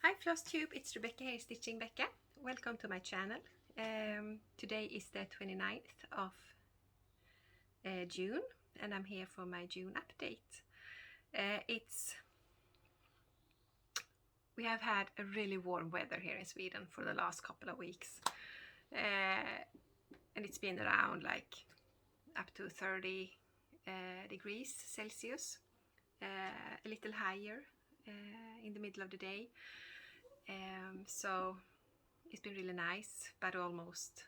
Hi Flosstube, it's Rebecca here, Stitching Becca. Welcome to my channel. Today is the 29th of June and I'm here for my June update. We have had a really warm weather here in Sweden for the last couple of weeks. And it's been around like up to 30 degrees Celsius, a little higher in the middle of the day. So it's been really nice, but almost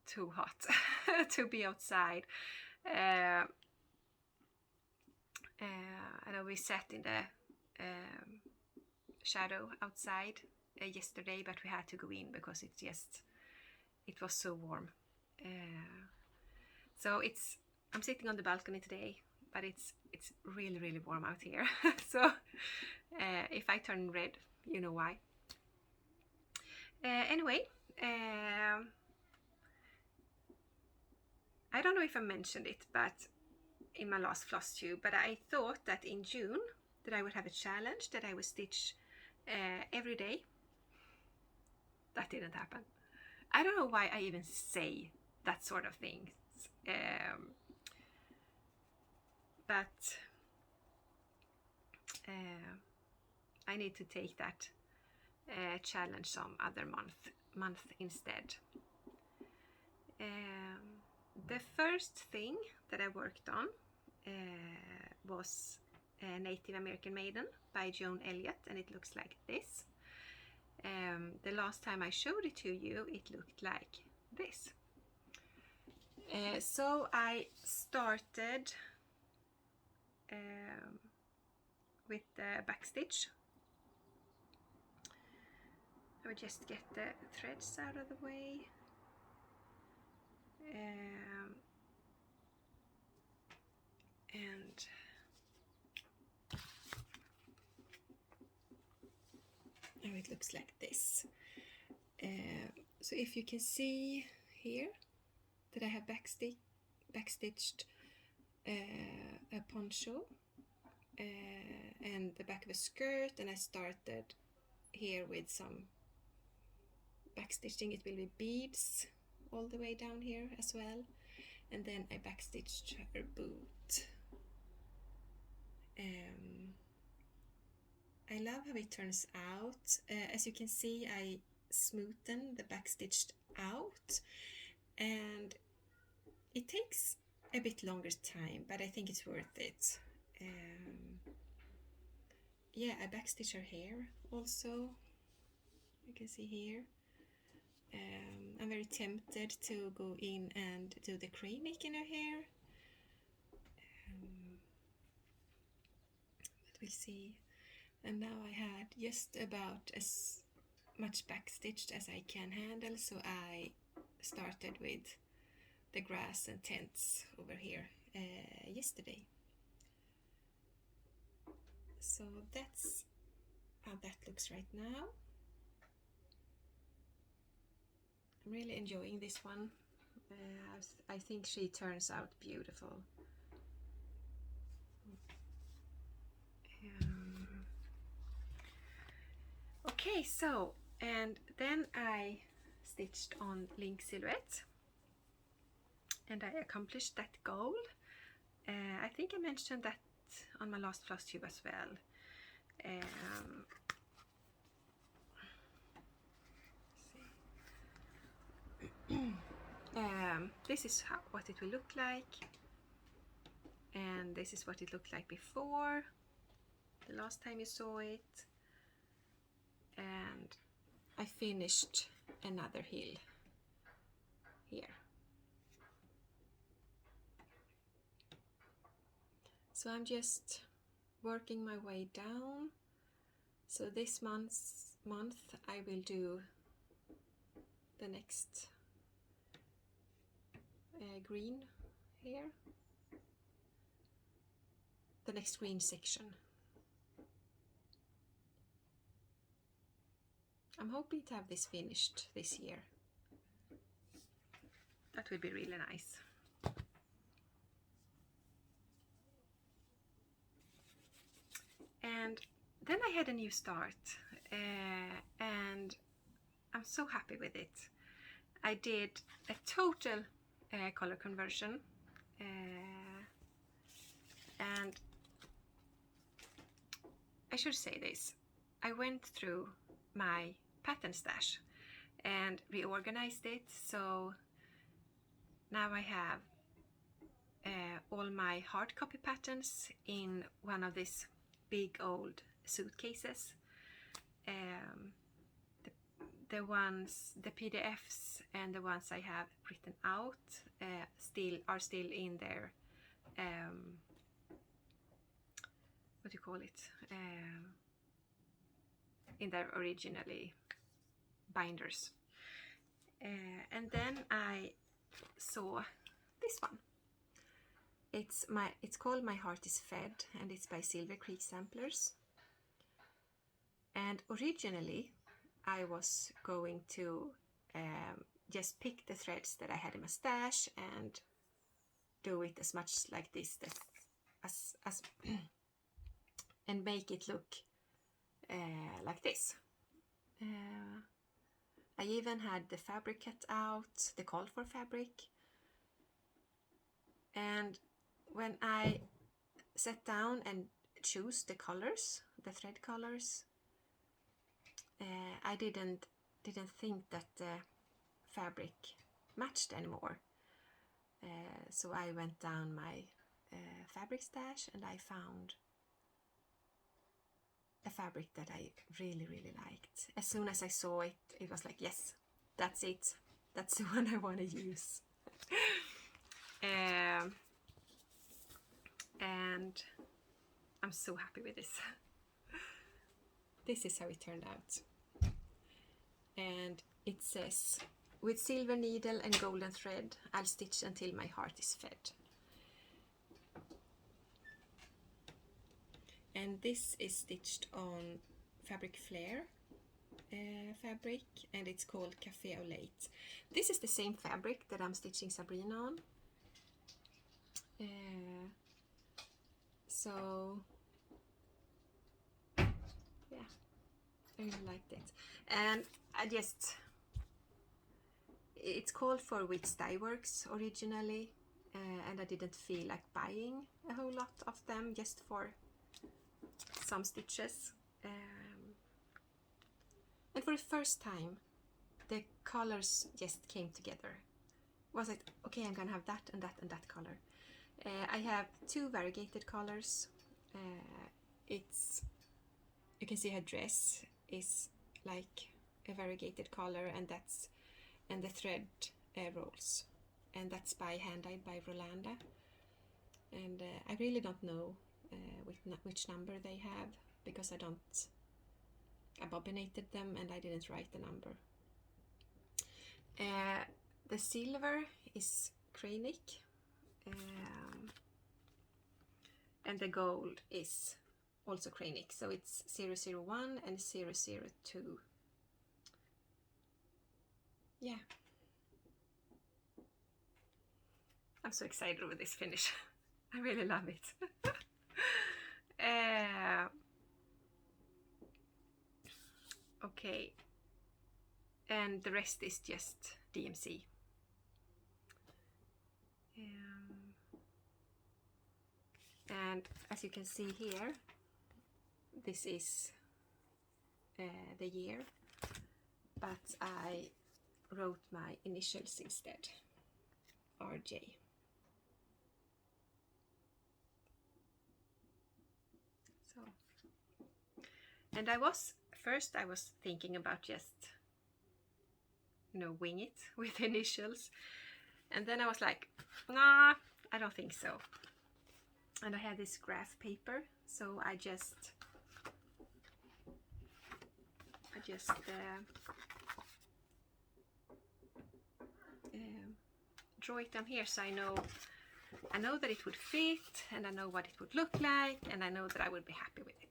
too hot to be outside. I know we sat in the shadow outside yesterday, but we had to go in because it was so warm. So I'm sitting on the balcony today, but it's really warm out here. So if I turn red, you know why. Anyway, I don't know if I mentioned it, but in my last Flosstube, but I thought that in June that I would have a challenge that I would stitch every day. That didn't happen. I don't know why I even say that sort of things, but I need to take that challenge some other month instead. The first thing that I worked on was Native American Maiden by Joan Elliott, and it looks like this. The last time I showed it to you, it looked like this. So I started with the backstitch. I would just get the threads out of the way. And now it looks like this. So if you can see here that I have backstitched a poncho and the back of a skirt, and I started here with some backstitching. It will be beads all the way down here as well, and then I backstitched her boot. I love how it turns out. As you can see, I smoothen the backstitched out, and it takes a bit longer time, but I think it's worth it. Yeah, I backstitch her hair also. You can see here. I'm very tempted to go in and do the crane neck in her hair. But we'll see. And now I had just about as much backstitched as I can handle, so I started with the grass and tents over here yesterday. So that's how that looks right now. I'm really enjoying this one. I think she turns out beautiful. Okay, so, and then I stitched on link silhouette, and I accomplished that goal. I think I mentioned that on my last Flosstube as well. This is what it will look like, and this is what it looked like before the last time you saw it. And I finished another hill here. So I'm just working my way down. So this month I will do the next green here, the next green section. I'm hoping to have this finished this year. That would be really nice. And then I had a new start, and I'm so happy with it. I did a total color conversion, and I should say this. I went through my pattern stash and reorganized it, so now I have all my hard copy patterns in one of these big old suitcases. The PDFs and the ones I have written out are still in their what do you call it? In their originally binders. And then I saw this one. It's called My Heart is Fed, and it's by Silver Creek Samplers. And originally I was going to just pick the threads that I had in my stash and do it as much like this as and make it look like this. I even had the fabric cut out, the call for fabric. And when I sat down and choose the colors, the thread colors, I didn't think that the fabric matched anymore. So I went down my fabric stash and I found a fabric that I really liked. As soon as I saw it, it was like, yes, that's it. That's the one I want to use. And I'm so happy with this. This is how it turned out. And it says, with silver needle and golden thread, I'll stitch until my heart is fed. And this is stitched on Fabric Flare fabric, and it's called Café au Lait. This is the same fabric that I'm stitching Sabrina on. So yeah, I really liked it. And it's called for Wits Dye Works originally, and I didn't feel like buying a whole lot of them, just for some stitches. And for the first time, the colors just came together. Was it okay? I'm gonna have that and that and that color. I have two variegated colors. You can see her dress is like a variegated color, and the thread rolls, and that's hand dyed by Rolanda. And I really don't know which number they have, because I bobbinated them and I didn't write the number. The silver is Cranic, and the gold is also Cranic, so it's 001 and 002. Yeah, I'm so excited with this finish. I really love it. Okay, and the rest is just DMC. And as you can see here, this is the year, but I wrote my initials instead, RJ. So, and I was thinking about just, wing it with initials, and then I was like, nah, I don't think so. And I had this graph paper, so I just draw it down here, so I know that it would fit, and I know what it would look like, and I know that I would be happy with it.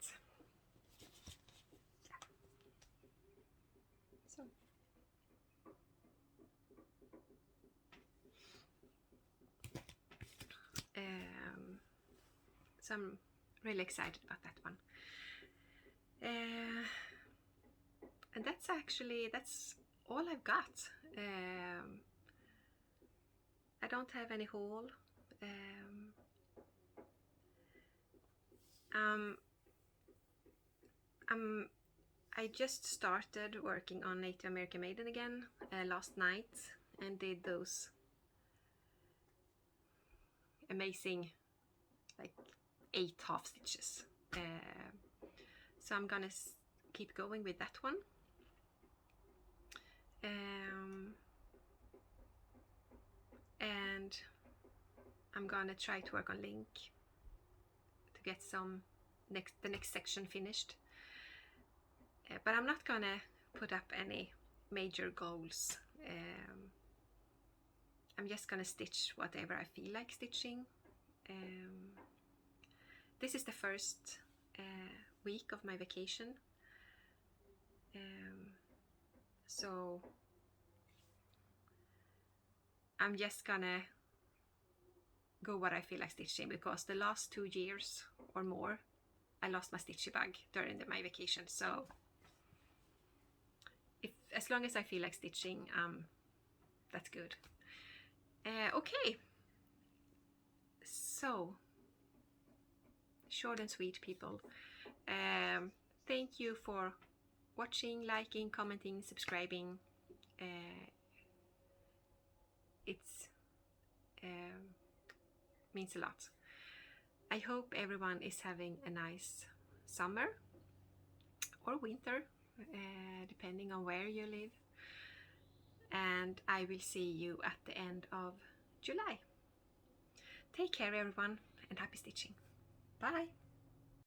So I'm really excited about that one. And that's all I've got. I don't have any haul. I just started working on Native American Maiden again last night and did those amazing like 8 half stitches. So I'm gonna keep going with that one. And I'm gonna try to work on Link to get the next section finished. But I'm not gonna put up any major goals. I'm just gonna stitch whatever I feel like stitching. This is the first week of my vacation, so I'm just gonna go what I feel like stitching, because the last 2 years or more I lost my stitchy bug during my vacation. So as long as I feel like stitching, that's good. Okay, so short and sweet, people. Thank you for watching, liking, commenting, subscribing. It's means a lot. I hope everyone is having a nice summer or winter, depending on where you live. And I will see you at the end of July. Take care, everyone, and happy stitching. Bye!